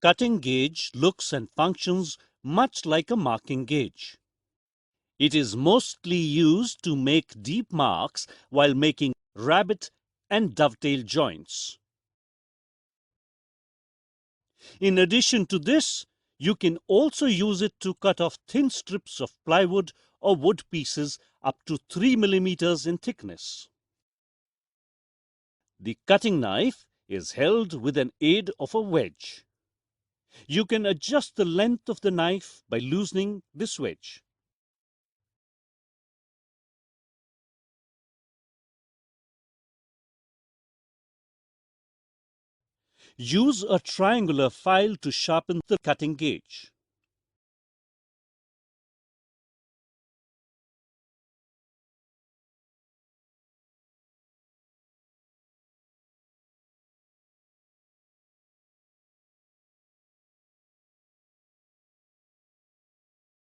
Cutting gauge looks and functions much like a marking gauge. It is mostly used to make deep marks while making rabbet and dovetail joints. In addition to this, you can also use it to cut off thin strips of plywood or wood pieces up to 3 millimeters in thickness. The cutting knife is held with an aid of a wedge. You can adjust the length of the knife by loosening this wedge. Use a triangular file to sharpen the cutting gauge.